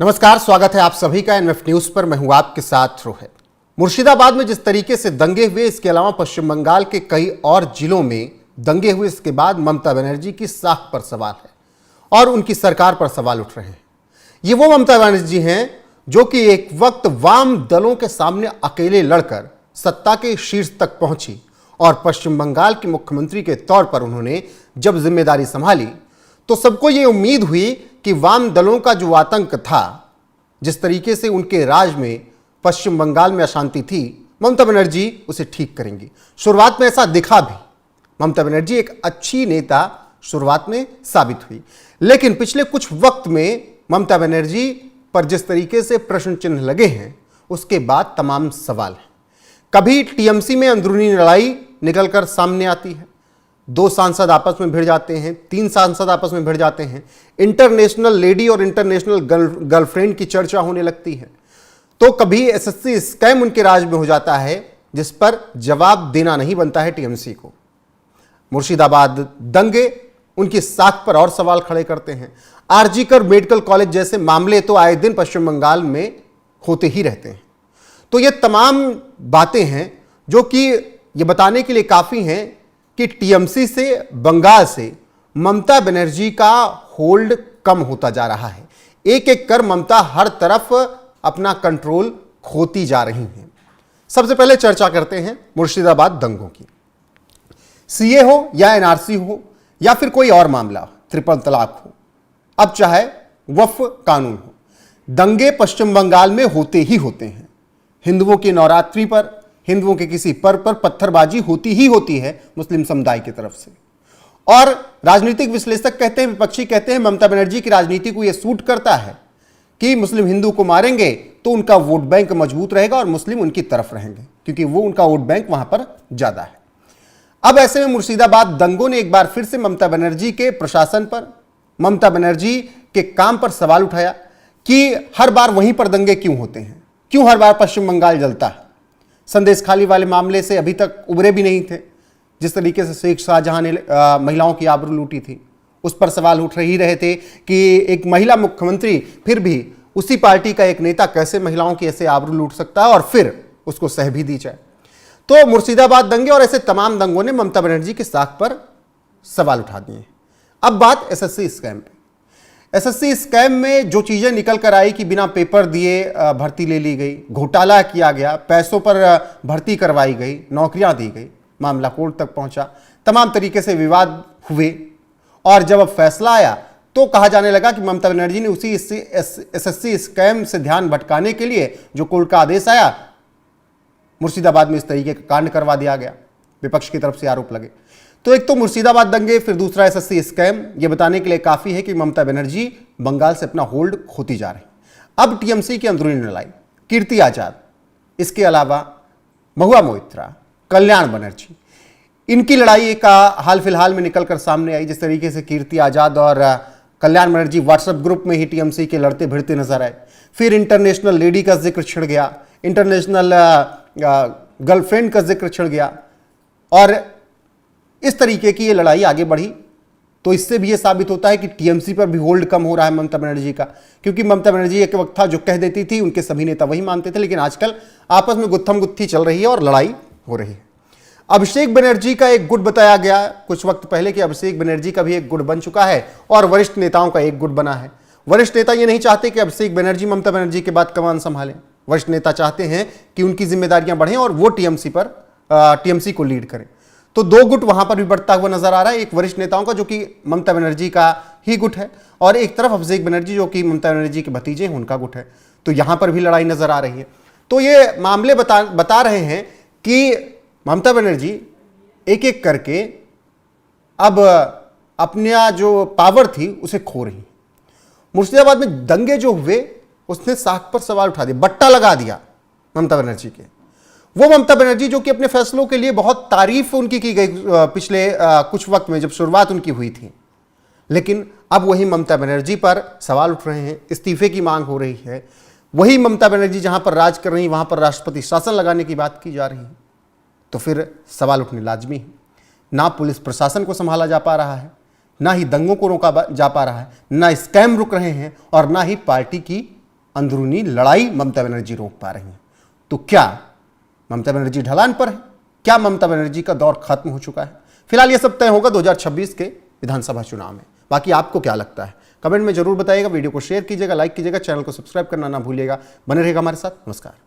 नमस्कार, स्वागत है आप सभी का एनएफ न्यूज पर। मैं हूं आपके साथ रोहित। मुर्शिदाबाद में जिस तरीके से दंगे हुए, इसके अलावा पश्चिम बंगाल के कई और जिलों में दंगे हुए, इसके बाद ममता बनर्जी की साख पर सवाल है और उनकी सरकार पर सवाल उठ रहे हैं। ये वो ममता बनर्जी हैं जो कि एक वक्त वाम दलों के सामने अकेले लड़कर सत्ता के शीर्ष तक पहुंची और पश्चिम बंगाल के मुख्यमंत्री के तौर पर उन्होंने जब जिम्मेदारी संभाली तो सबको ये उम्मीद हुई कि वाम दलों का जो आतंक था, जिस तरीके से उनके राज में पश्चिम बंगाल में अशांति थी, ममता बनर्जी उसे ठीक करेंगी। शुरुआत में ऐसा दिखा भी। ममता बनर्जी एक अच्छी नेता शुरुआत में साबित हुई, लेकिन पिछले कुछ वक्त में ममता बनर्जी पर जिस तरीके से प्रश्न चिन्ह लगे हैं, उसके बाद तमाम सवाल हैं। कभी टीएमसी में अंदरूनी लड़ाई निकलकर सामने आती है, 2 सांसद आपस में भिड़ जाते हैं, 3 सांसद आपस में भिड़ जाते हैं, इंटरनेशनल लेडी और इंटरनेशनल गर्लफ्रेंड की चर्चा होने लगती है। तो कभी एसएससी स्कैम उनके राज में हो जाता है, जिस पर जवाब देना नहीं बनता है टीएमसी को। मुर्शिदाबाद दंगे उनकी साख पर और सवाल खड़े करते हैं। आरजीकर मेडिकल कॉलेज जैसे मामले तो आए दिन पश्चिम बंगाल में होते ही रहते हैं। तो ये तमाम बातें हैं जो कि ये बताने के लिए काफी हैं कि टीएमसी से, बंगाल से ममता बनर्जी का होल्ड कम होता जा रहा है। एक एक कर ममता हर तरफ अपना कंट्रोल खोती जा रही हैं। सबसे पहले चर्चा करते हैं मुर्शिदाबाद दंगों की। सीए हो या एनआरसी हो या फिर कोई और मामला, ट्रिपल तलाक हो, अब चाहे वक्फ कानून हो, दंगे पश्चिम बंगाल में होते ही होते हैं। हिंदुओं की नवरात्रि पर, हिंदुओं के किसी पर्व पर पत्थरबाजी होती ही होती है मुस्लिम समुदाय की तरफ से। और राजनीतिक विश्लेषक कहते हैं, विपक्षी कहते हैं, ममता बनर्जी की राजनीति को यह सूट करता है कि मुस्लिम हिंदू को मारेंगे तो उनका वोट बैंक मजबूत रहेगा और मुस्लिम उनकी तरफ रहेंगे, क्योंकि वो उनका वोट बैंक वहां पर ज्यादा है। अब ऐसे में मुर्शिदाबाद दंगों ने एक बार फिर से ममता बनर्जी के प्रशासन पर, ममता बनर्जी के काम पर सवाल उठाया कि हर बार वहीं पर दंगे क्यों होते हैं, क्यों हर बार पश्चिम बंगाल जलता है। संदेश खाली वाले मामले से अभी तक उबरे भी नहीं थे। जिस तरीके से शेख शाहजहां ने महिलाओं की आबरू लूटी थी, उस पर सवाल उठ ही रहे थे कि एक महिला मुख्यमंत्री, फिर भी उसी पार्टी का एक नेता कैसे महिलाओं की ऐसे आबरू लूट सकता है और फिर उसको सह भी दी जाए। तो मुर्शिदाबाद दंगे और ऐसे तमाम दंगों ने ममता बनर्जी की साख पर सवाल उठा दिए। अब बात एसएससी स्कैम पे। एसएससी स्कैम में जो चीजें निकल कर आई कि बिना पेपर दिए भर्ती ले ली गई, घोटाला किया गया, पैसों पर भर्ती करवाई गई, नौकरियां दी गई, मामला कोर्ट तक पहुंचा, तमाम तरीके से विवाद हुए और जब अब फैसला आया तो कहा जाने लगा कि ममता बनर्जी ने उसी एसएससी स्कैम से ध्यान भटकाने के लिए जो कोर्ट का आदेश आया, मुर्शिदाबाद में इस तरीके का कांड करवा दिया गया। विपक्ष की तरफ से आरोप लगे। तो एक तो मुर्शिदाबाद दंगे, फिर दूसरा एसएससी स्कैम, यह बताने के लिए काफी है कि ममता बनर्जी बंगाल से अपना होल्ड खोती जा रही। अब टीएमसी की अंदरूनी लड़ाई, कीर्ति आजाद, इसके अलावा महुआ मोइत्रा, कल्याण बनर्जी, इनकी लड़ाई का हाल फिलहाल में निकलकर सामने आई। जिस तरीके से कीर्ति आजाद और कल्याण बनर्जी व्हाट्सएप ग्रुप में ही टीएमसी के लड़ते भिड़ते नजर आए। फिर इंटरनेशनल लेडी का जिक्र छिड़ गया, इंटरनेशनल गर्लफ्रेंड का जिक्र छिड़ गया और इस तरीके की ये लड़ाई आगे बढ़ी। तो इससे भी ये साबित होता है कि टीएमसी पर भी होल्ड कम हो रहा है ममता बनर्जी का, क्योंकि ममता बनर्जी एक वक्त था जो कह देती थी उनके सभी नेता वही मानते थे, लेकिन आजकल आपस में गुत्थम गुत्थी चल रही है और लड़ाई हो रही है। अभिषेक बनर्जी का एक गुट बताया गया कुछ वक्त पहले कि अभिषेक बनर्जी का भी एक गुट बन चुका है और वरिष्ठ नेताओं का एक गुट बना है। वरिष्ठ नेता ये नहीं चाहते कि अभिषेक बनर्जी ममता बनर्जी के बाद कमान संभालें। वरिष्ठ नेता चाहते हैं कि उनकी जिम्मेदारियां बढ़ें और वो टीएमसी को लीड करें। तो 2 गुट वहां पर भी बढ़ता हुआ नजर आ रहा है। एक वरिष्ठ नेताओं का जो कि ममता बनर्जी का ही गुट है और एक तरफ अभिषेक बनर्जी जो कि ममता बनर्जी के भतीजे हैं, उनका गुट है। तो यहां पर भी लड़ाई नजर आ रही है। तो ये मामले बता रहे हैं कि ममता बनर्जी एक एक करके अब अपना जो पावर थी उसे खो रही। मुर्शिदाबाद में दंगे जो हुए, उसने साख पर सवाल उठा दिया, बट्टा लगा दिया ममता बनर्जी के। वो ममता बनर्जी जो कि अपने फैसलों के लिए बहुत तारीफ उनकी की गई पिछले कुछ वक्त में जब शुरुआत उनकी हुई थी, लेकिन अब वही ममता बनर्जी पर सवाल उठ रहे हैं, इस्तीफे की मांग हो रही है। वही ममता बनर्जी जहां पर राज कर रही है वहां पर राष्ट्रपति शासन लगाने की बात की जा रही है। तो फिर सवाल उठने लाजमी है। ना पुलिस प्रशासन को संभाला जा पा रहा है, ना ही दंगों को रोका जा पा रहा है, ना स्कैम रुक रहे हैं और ना ही पार्टी की अंदरूनी लड़ाई ममता बनर्जी रोक पा रही हैं। तो क्या ममता बनर्जी ढलान पर है? क्या ममता बनर्जी का दौर खत्म हो चुका है? फिलहाल यह सब तय होगा 2026 के विधानसभा चुनाव में। बाकी आपको क्या लगता है कमेंट में जरूर बताइएगा। वीडियो को शेयर कीजिएगा, लाइक कीजिएगा, चैनल को सब्सक्राइब करना ना भूलिएगा। बने रहेगा हमारे साथ। नमस्कार।